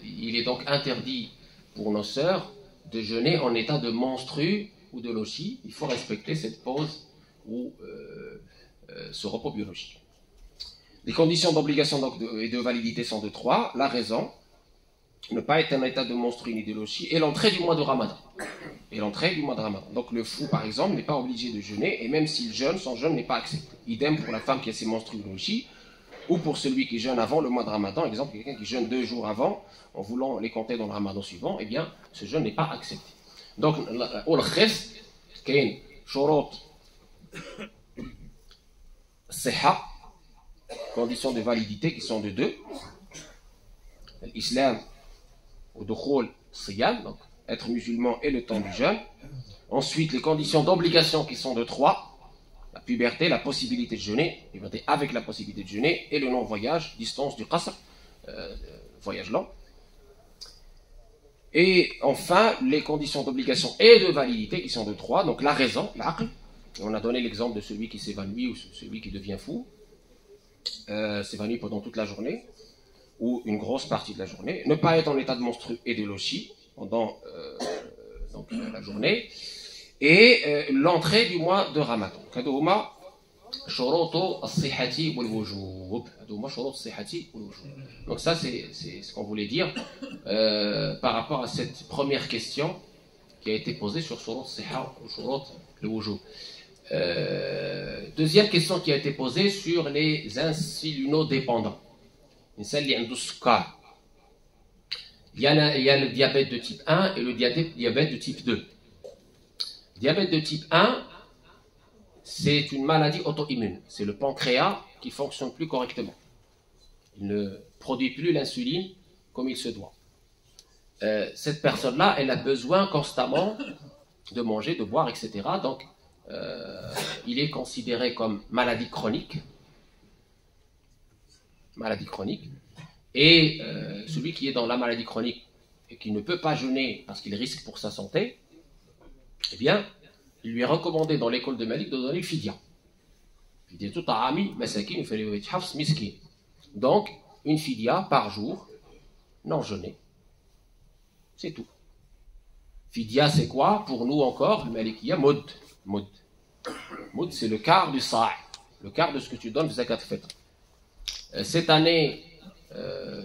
Il est donc interdit pour nos sœurs de jeûner en état de menstru ou de lochi. Il faut respecter cette pause ou ce repos biologique. Les conditions d'obligation et de validité sont de 3. La raison, ne pas être en état de menstru ni de lochi, et l'entrée du mois de Ramadan. Donc le fou, par exemple, n'est pas obligé de jeûner, et même s'il jeûne, son jeûne n'est pas accepté. Idem pour la femme qui a ses menstrues ou lochi, ou pour celui qui jeûne avant le mois de Ramadan. Exemple, quelqu'un qui jeûne 2 jours avant, en voulant les compter dans le Ramadan suivant, eh bien, ce jeûne n'est pas accepté. Donc, al-khis, kayn shurut siha, conditions de validité qui sont de 2. L'islam, ou dukhul siyam, donc être musulman et le temps du jeûne. Ensuite, les conditions d'obligation qui sont de 3. La puberté, la possibilité de jeûner, avec la possibilité de jeûner, et le non-voyage, distance du qasr, voyage lent. Et enfin, les conditions d'obligation et de validité qui sont de 3, donc la raison, l'aql. On a donné l'exemple de celui qui s'évanouit ou celui qui devient fou, s'évanouit pendant toute la journée, ou une grosse partie de la journée. Ne pas être en état de menstru et de lochi pendant la journée. Et l'entrée du mois de Ramadan. Donc ça c'est ce qu'on voulait dire par rapport à cette première question qui a été posée sur shurut siha ou shurut al-wujub. Deuxième question qui a été posée sur les insulinodépendants. Il y a le diabète de type 1 et le diabète de type 2. Diabète de type 1, c'est une maladie auto-immune. C'est le pancréas qui ne fonctionne plus correctement. Il ne produit plus l'insuline comme il se doit. Cette personne-là, elle a besoin constamment de manger, de boire, etc. Donc, il est considéré comme maladie chronique. Maladie chronique. Et celui qui est dans la maladie chronique et qui ne peut pas jeûner parce qu'il risque pour sa santé, eh bien, il lui est recommandé dans l'école de Malik de donner le fidya. Donc, une fidya par jour, non jeûné. C'est tout. Fidya, c'est quoi? Pour nous encore, le Malikiya, Moud. Moud, c'est le quart du sa', le quart de ce que tu donnes de zakat fitr. Cette année,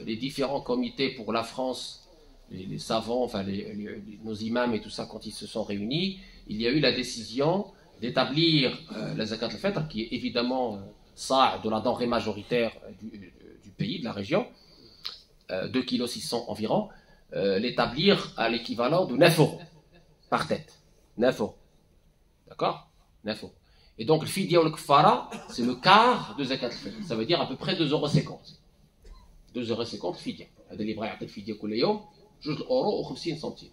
les différents comités pour la France, les savants, enfin nos imams et tout ça, quand ils se sont réunis, il y a eu la décision d'établir la zakat al-fitr, qui est évidemment ça de la denrée majoritaire du pays, de la région, 2,6 kg environ, l'établir à l'équivalent de 9 euros par tête. 9 euros. D'accord? 9 euros. Et donc le fidya ou le kfara, c'est le quart de zakat al-fitr. Ça veut dire à peu près 2,50 euros. 2,50 euros fidya. هذا اللي بغى يعطي الفدية كل يوم 2 euros و50 centimes.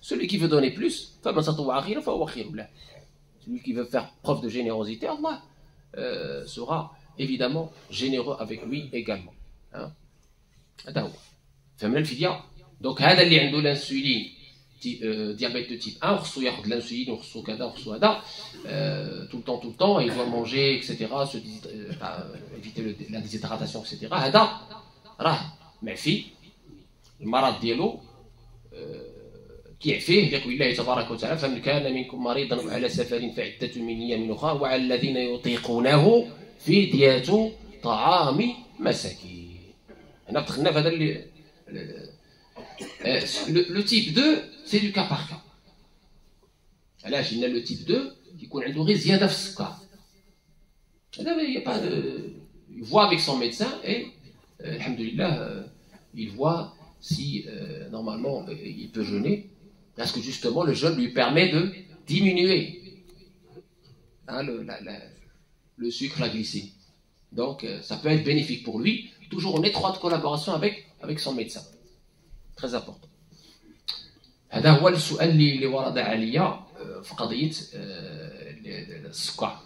Celui qui veut donner plus, celui qui veut faire preuve de générosité, Allah sera évidemment généreux avec lui également. Donc, هذا اللي عنده l'insuline diabète de type 1, خصو ياخذ l'insuline وخصو كذا وخصو هذا tout le temps, il doit manger, etc., éviter la déshydratation, etc. هذا راه معفي المرض ديالو كيعفيه لقول الله تبارك وتعالى فمن كان منكم مريضا على سفر فعدة من أيام أخرى وعلى الذين يطيقونه فدية طعام مساكين. هنا دخلنا في هذا le type 2 c'est du cas par cas. علاش قلنا le type 2 كيكون عنده غير زيادة في السكر. هذا il y a pas de il voit avec son médecin et alhamdoulilah il voit si normalement il peut jeûner, parce que justement le jeûne lui permet de diminuer le sucre, la glycémie. Donc ça peut être bénéfique pour lui, toujours en étroite collaboration avec son médecin. Très important. هذا هو السؤال اللي ورد عليا في قضية السكر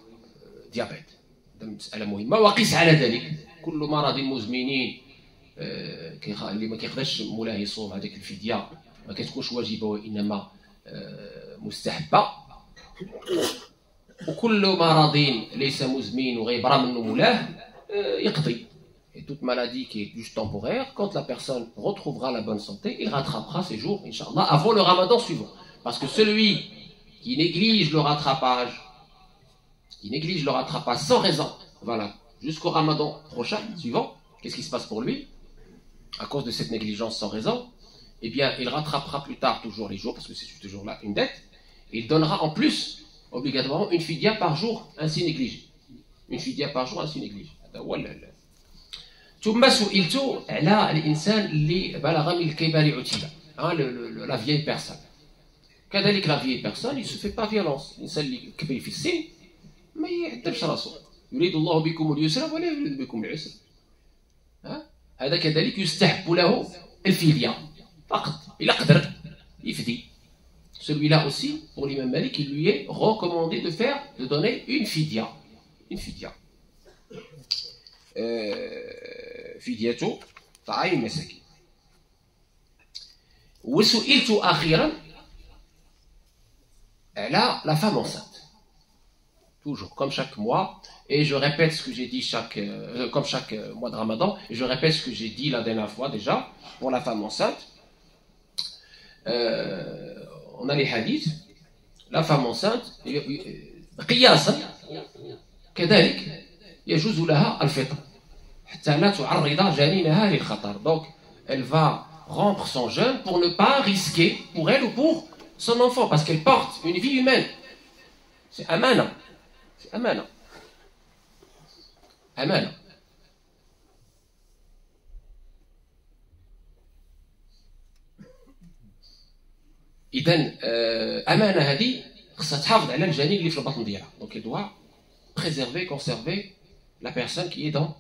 ديابيت. مسألة مهمة. وقيس على ذلك كل مرض مزمنين اللي ما كيقدرش مولاه يصوم هذيك الفديه ما كتكونش واجبه وانما مستحبه، وكل مرض ليس مزمن وغيبرى منه مولاه يقضي. toute maladie qui est juste temporaire, quand la personne retrouvera la bonne santé, il rattrapera ses jours, Inch'Allah, avant le ramadan suivant. Parce que celui qui néglige le rattrapage, sans raison, voilà, jusqu'au ramadan prochain, suivant, qu'est-ce qui se passe pour lui? À cause de cette négligence sans raison, eh bien, il rattrapera plus tard toujours les jours, parce que c'est toujours là une dette, et il donnera en plus, obligatoirement, une fidya par jour ainsi négligée. Une fidya par jour ainsi négligée. ثم سئلت على الإنسان اللي بلغ من الكبر عتيبة la vieille personne. كذلك la vieille personne, il ne se fait pas violence. الإنسان اللي كبر في السن ما يعذبش راسه. يريد الله بكم اليسر ولا يريد بكم العسر. هذا كذلك يستحب له الفدية فقط. إلا قدر يفدي. Celui-là aussi, pour l'imam Malik, il lui est recommandé de donner une fidya. Une fidya. فديته طعام مساكين. وسئلت أخيرا على la femme enceinte. Toujours, comme chaque mois, et je répète ce que j'ai dit comme chaque mois de Ramadan, et je répète ce que j'ai dit la dernière fois déjà, pour la femme enceinte. On a les hadiths, la femme enceinte, قياسا كذلك يجوز لها الفطر حتى لا تعرض جنينها للخطر. Donc elle va rompre son jeûne pour ne pas risquer pour elle ou pour son enfant, parce qu'elle porte une vie humaine. C'est amana. C'est amana. Amana. إذن أمانة هذه خصها تحافظ على الجنين اللي في البطن ديالها. Donc elle doit préserver, conserver la personne qui est dans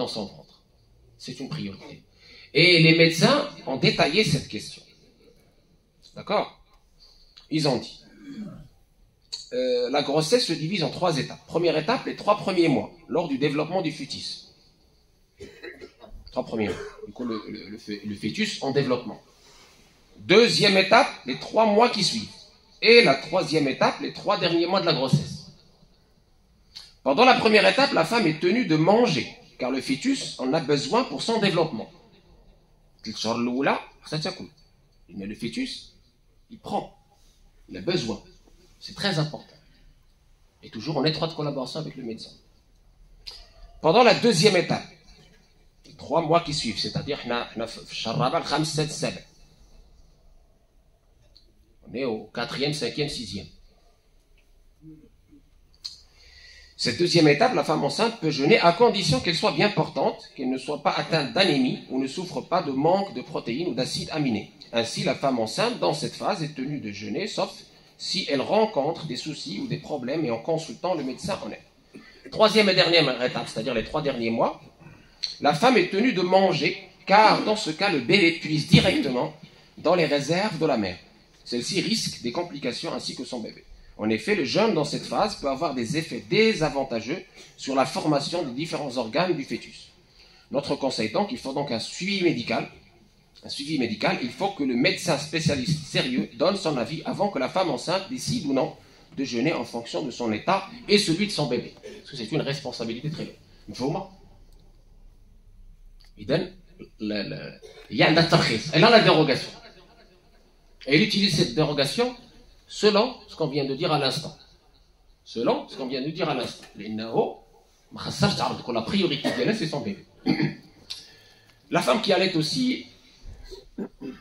son ventre. C'est une priorité. Et les médecins ont détaillé cette question. D'accord? Ils ont dit la grossesse se divise en 3 étapes. Première étape, les 3 premiers mois, lors du développement du fœtus. 3 premiers mois. Du coup, le fœtus en développement. Deuxième étape, les 3 mois qui suivent. Et la 3e étape, les 3 derniers mois de la grossesse. Pendant la première étape, la femme est tenue de manger, car le fœtus en a besoin pour son développement. Mais le fœtus, il prend, il a besoin. C'est très important. Et toujours en étroite collaboration avec le médecin. Pendant la 2e étape, les 3 mois qui suivent, c'est-à-dire on est au 4e, 5e, 6e. Cette 2e étape, la femme enceinte peut jeûner à condition qu'elle soit bien portante, qu'elle ne soit pas atteinte d'anémie ou ne souffre pas de manque de protéines ou d'acides aminés. Ainsi, la femme enceinte, dans cette phase, est tenue de jeûner, sauf si elle rencontre des soucis ou des problèmes et en consultant le médecin en elle. 3e et dernière étape, c'est-à-dire les 3 derniers mois, la femme est tenue de manger, car dans ce cas, le bébé puise directement dans les réserves de la mère. Celle-ci risque des complications ainsi que son bébé. En effet, le jeûne dans cette phase peut avoir des effets désavantageux sur la formation des différents organes du fœtus. Notre conseil donc, il faut donc un suivi médical. Il faut que le médecin spécialiste sérieux donne son avis avant que la femme enceinte décide ou non de jeûner en fonction de son état et celui de son bébé. Parce que c'est une responsabilité très lourde. Il y a un tarkhis. Elle a la dérogation. Et elle utilise cette dérogation selon ce qu'on vient de dire à l'instant. Selon ce qu'on vient de dire à l'instant. La priorité d'elle, c'est son bébé. La femme qui allait aussi,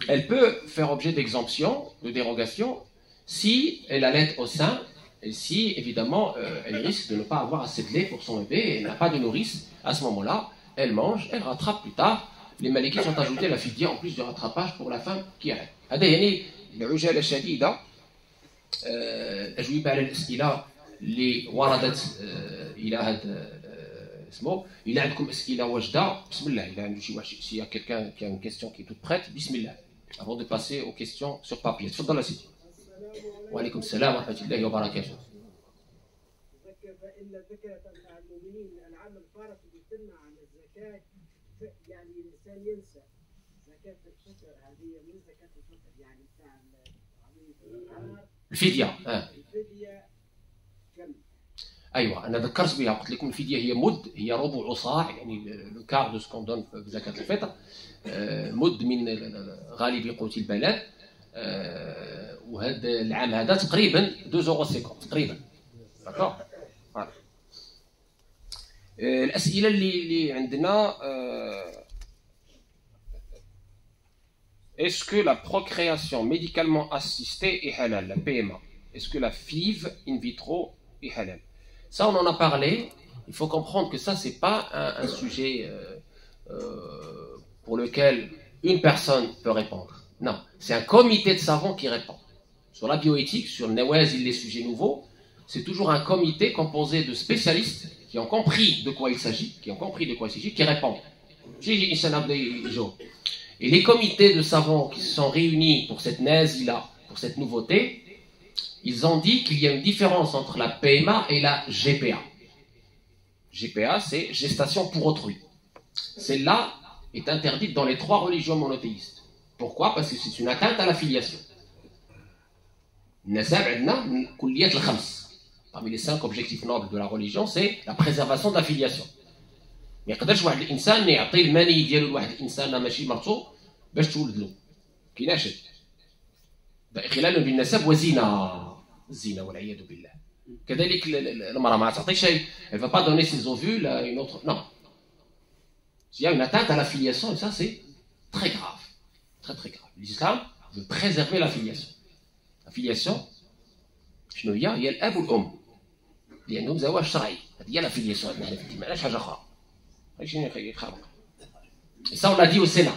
elle peut faire objet d'exemption, de dérogation, si elle allait au sein, et si, évidemment, elle risque de ne pas avoir assez de lait pour son bébé, et elle n'a pas de nourrice. À ce moment-là, elle mange, elle rattrape plus tard. Les malikis ont ajouté la fidya en plus du rattrapage pour la femme qui allait. هذا يعني العجالة الشديدة أجوبة على الأسئلة اللي وردت إلى هذا اسمه. إلا عندكم أسئلة واجدة بسم الله. إلا عنده شي واحد s'il y a quelqu'un qui a une question qui est toute prête بسم الله. Avant de passer aux questions sur papier. تفضل يا سيدي. وعليكم السلام ورحمة الله وبركاته. فإن ذكرت المؤمنين العام الفارق بتمنع عن الزكاة، يعني الإنسان ينسى زكاة الفطر هذه من زكاة الفطر يعني بتاع الفدية. الفدية كم؟ ايوه انا ذكرت بها قلت لكم الفديه هي مد، هي ربع صاع يعني لو كار دو سكون دون في زكاه الفطر، مد من غالب قوت البلد. وهذا العام هذا تقريبا 2.50 تقريبا. داكور. الاسئله اللي عندنا est-ce que la procréation médicalement assistée est halal, la PMA? Est-ce que la FIV in vitro est halal? Ça, on en a parlé. Il faut comprendre que ça, c'est pas un sujet pour lequel une personne peut répondre. Non, c'est un comité de savants qui répond. Sur la bioéthique, sur le Nawazil, les sujets nouveaux, c'est toujours un comité composé de spécialistes qui ont compris de quoi il s'agit, qui répondent. Et les comités de savants qui se sont réunis pour cette nazi-là, pour cette nouveauté, ils ont dit qu'il y a une différence entre la PMA et la GPA. GPA, c'est gestation pour autrui. Celle-là est interdite dans les 3 religions monothéistes. Pourquoi? Parce que c'est une atteinte à la filiation. Parmi les 5 objectifs nobles de la religion, c'est la préservation de la filiation. ما يقدرش واحد الانسان يعطي المني ديالو لواحد الانسان ماشي مرتو باش تولد له. كايناش خلال بالنسب وزنا الزنا والعياذ بالله. كذلك المراه ما تعطيش elle va pas donner ses ovules à une autre. Non. Il y a une atteinte à la filiation et ça c'est très grave. Très très grave. L'islam veut préserver la filiation. La filiation شنو هي الاب والام اللي عندهم زواج شرعي. هذه هي لا فيلياسيون عندنا في الدين ماشي حاجه اخرى. Et ça, on l'a dit au Sénat,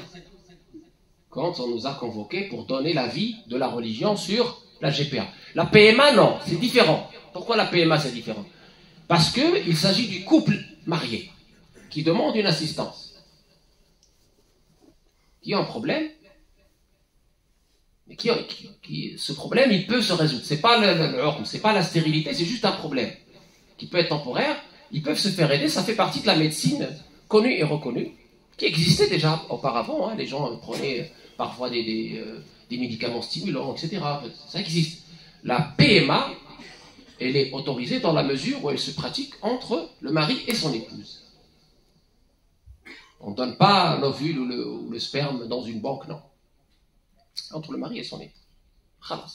quand on nous a convoqués pour donner l'avis de la religion sur la GPA. La PMA, non, c'est différent. Pourquoi la PMA, c'est différent? Parce qu'il s'agit du couple marié qui demande une assistance, qui a un problème, mais ce problème, il peut se résoudre. C'est pas c'est pas la stérilité, c'est juste un problème qui peut être temporaire. Ils peuvent se faire aider, ça fait partie de la médecine connue et reconnue, qui existait déjà auparavant. Hein. Les gens prenaient parfois des médicaments stimulants, etc. Ça existe. La PMA, elle est autorisée dans la mesure où elle se pratique entre le mari et son épouse. On ne donne pas l'ovule ou le sperme dans une banque, non. Entre le mari et son épouse. Khalas.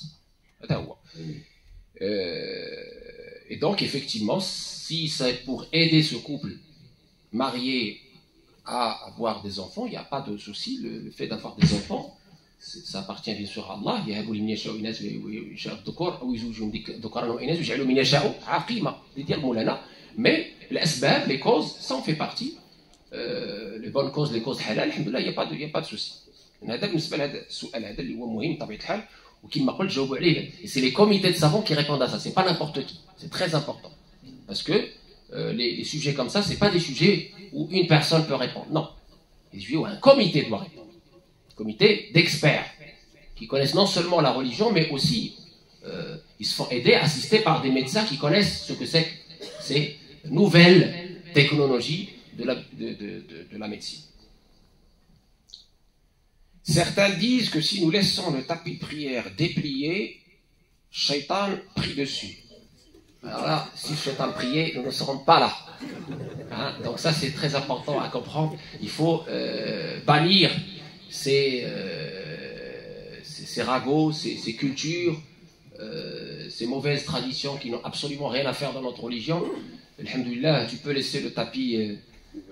Et donc, effectivement, si c'est pour aider ce couple marié à avoir des enfants, il n'y a pas de souci. Le fait d'avoir des enfants, ça appartient bien sûr à Allah. Mais les causes, ça en fait partie. Les bonnes causes, les causes halal, il n'y a pas de souci. C'est les comités de savants qui répondent à ça, c'est pas n'importe qui, c'est très important. Parce que les sujets comme ça, c'est pas des sujets où une personne peut répondre, non. Des sujets où un comité doit répondre. Un comité d'experts qui connaissent non seulement la religion, mais aussi ils se font aider, assistés par des médecins qui connaissent ce que c'est ces nouvelles technologies de la médecine. Certains disent que si nous laissons le tapis de prière déplié, Shaitan prie dessus. Alors là, si Shaitan priait, nous ne serons pas là. Hein? Donc ça, c'est très important à comprendre. Il faut bannir ces ragots, ces cultures, ces mauvaises traditions qui n'ont absolument rien à faire dans notre religion. Alhamdulillah, tu peux laisser le tapis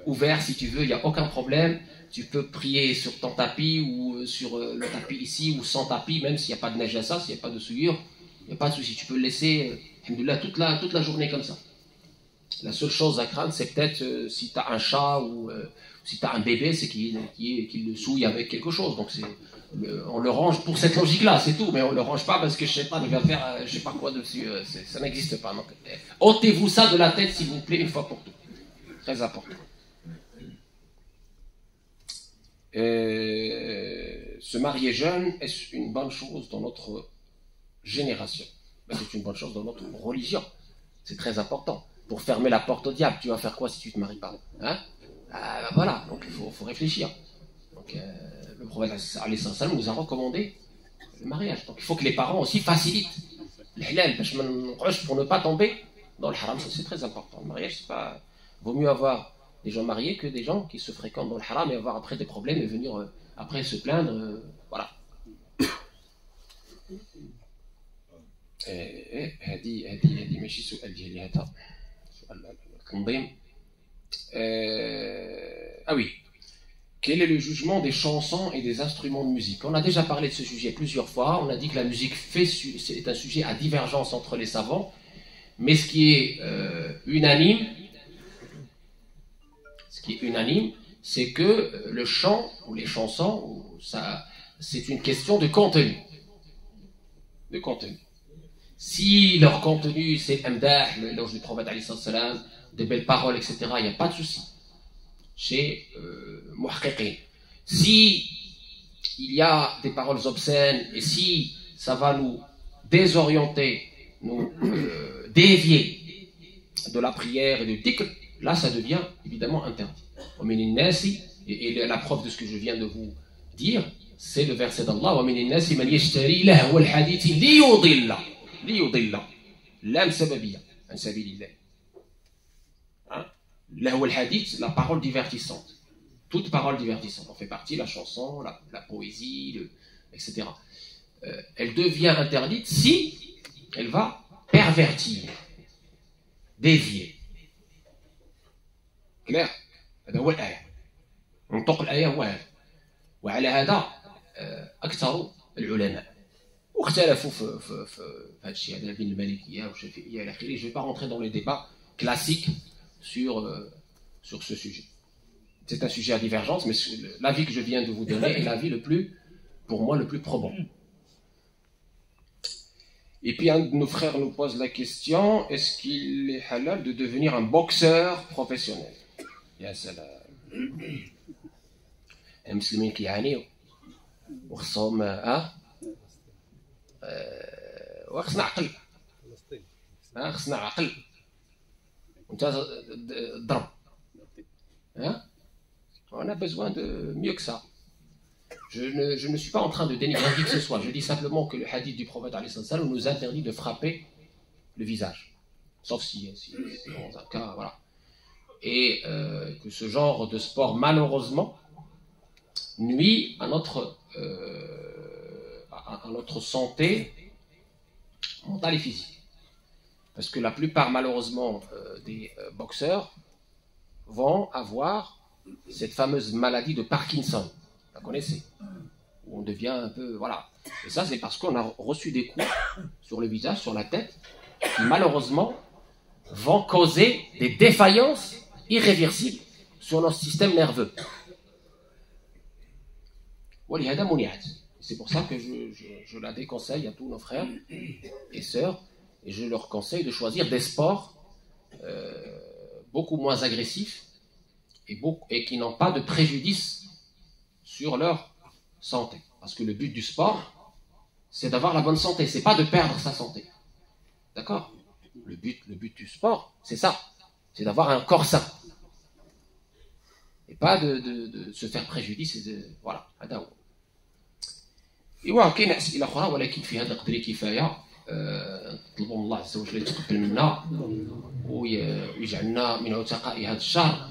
ouvert si tu veux, il n'y a aucun problème. Tu peux prier sur ton tapis ou sur le tapis ici ou sans tapis, même s'il n'y a pas de najasa, s'il n'y a pas de souillure, il n'y a pas de souci. Tu peux le laisser alhamdoulilah, toute la journée comme ça. La seule chose à craindre, c'est peut-être si tu as un chat ou si tu as un bébé, c'est qu'il le souille avec quelque chose. Donc on le range pour cette logique-là, c'est tout. Mais on ne le range pas parce que je ne sais pas, il va faire je ne sais pas quoi dessus. Ça n'existe pas. Donc, ôtez-vous ça de la tête, s'il vous plaît, une fois pour toutes. Très important. Se marier jeune, est-ce une bonne chose dans notre génération? C'est une bonne chose dans notre religion. C'est très important. Pour fermer la porte au diable, tu vas faire quoi si tu ne te maries pas? Hein? Voilà, donc il faut réfléchir. Donc, le prophète nous a recommandé le mariage. Donc il faut que les parents aussi facilitent l'halal, pour ne pas tomber dans le haram, ça c'est très important. Le mariage, c'est pas... Vaut mieux avoir des gens mariés que des gens qui se fréquentent dans le haram et avoir après des problèmes et venir après se plaindre. Voilà. هذه ماشي سؤال ديالي هذا سؤال التنظيم. Ah oui. Quel est le jugement des chansons et des instruments de musique? On a déjà parlé de ce sujet plusieurs fois. On a dit que la musique c'est un sujet à divergence entre les savants. Mais ce qui est unanime, c'est que le chant ou les chansons, c'est une question de contenu. De contenu. Si leur contenu c'est amdah, l'éloge du prophète alayhi salam, des belles paroles, etc., il n'y a pas de souci. Chez muhaqqiqin. Si il y a des paroles obscènes et si ça va nous désorienter, nous dévier de la prière et du dhikr, là ça devient évidemment interdit. Et la preuve de ce que je viens de vous dire, c'est le verset d'Allah وَمِنِ النَّاسِ مَنْ يَشْتَرِي لَهْوَ الْحَدِيثِ لِيُضِلَّ لام سببية عن سبيل الله. لهو الحديث, la parole divertissante. Toute parole divertissante en fait partie, la chanson, la poésie, etc. Elle devient interdite si elle va pervertir, dévier. Clair? هذا هو الآية. منطق الآية هو هذا. وعلى هذا أكثر العلماء واختلفوا في هذا الشيء هذا بين المالكية والشافعية إلى آخره. Je ne vais pas rentrer dans les débats classiques sur ce sujet. C'est un sujet à divergence, mais l'avis que je viens de vous donner est l'avis pour moi, le plus probant. Et puis un de nos frères nous pose la question, est-ce qu'il est halal de devenir un boxeur professionnel? Ya salam. المسلمين كيعانيوا وخصهم وخصنا عقل. خصنا عقل. وانت ضرب. On a besoin de mieux que ça. Je ne suis pas en train de dénigrer qui que ce soit. Je dis simplement que le hadith du prophète alayhi salam nous interdit de frapper le visage. Sauf si dans un cas, voilà. Et que ce genre de sport, malheureusement, nuit à notre santé mentale et physique. Parce que la plupart, malheureusement, des boxeurs vont avoir cette fameuse maladie de Parkinson. Vous la connaissez? Où on devient un peu... Voilà. Et ça, c'est parce qu'on a reçu des coups sur le visage, sur la tête, qui malheureusement vont causer des défaillances irréversibles sur notre système nerveux. C'est pour ça que je la déconseille à tous nos frères et sœurs, et je leur conseille de choisir des sports beaucoup moins agressifs et qui n'ont pas de préjudice sur leur santé. Parce que le but du sport, c'est d'avoir la bonne santé, c'est pas de perdre sa santé. D'accord? Le but du sport, c'est ça. C'est d'avoir un corps sain. Et pas de se faire préjudice et de... Voilà. إيوا كاين أسئلة أخرى ولكن في هذا قدر كفاية. نطلبوا من الله عز وجل يتقبل منا ويجعلنا من عتقاء هذا الشهر.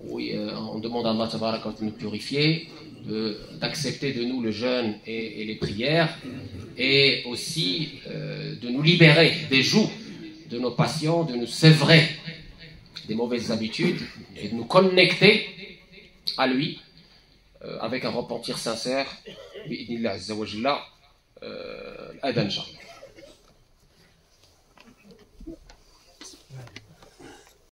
On demande à Allah tabaraka wa ta'ala de nous purifier, d'accepter de nous le jeûne et les prières, et aussi de nous libérer des jougs de nos passions, de nous sévrer des mauvaises habitudes et de nous connecter à lui avec un repentir sincère. بإذن الله عز وجل الأذان إن شاء الله.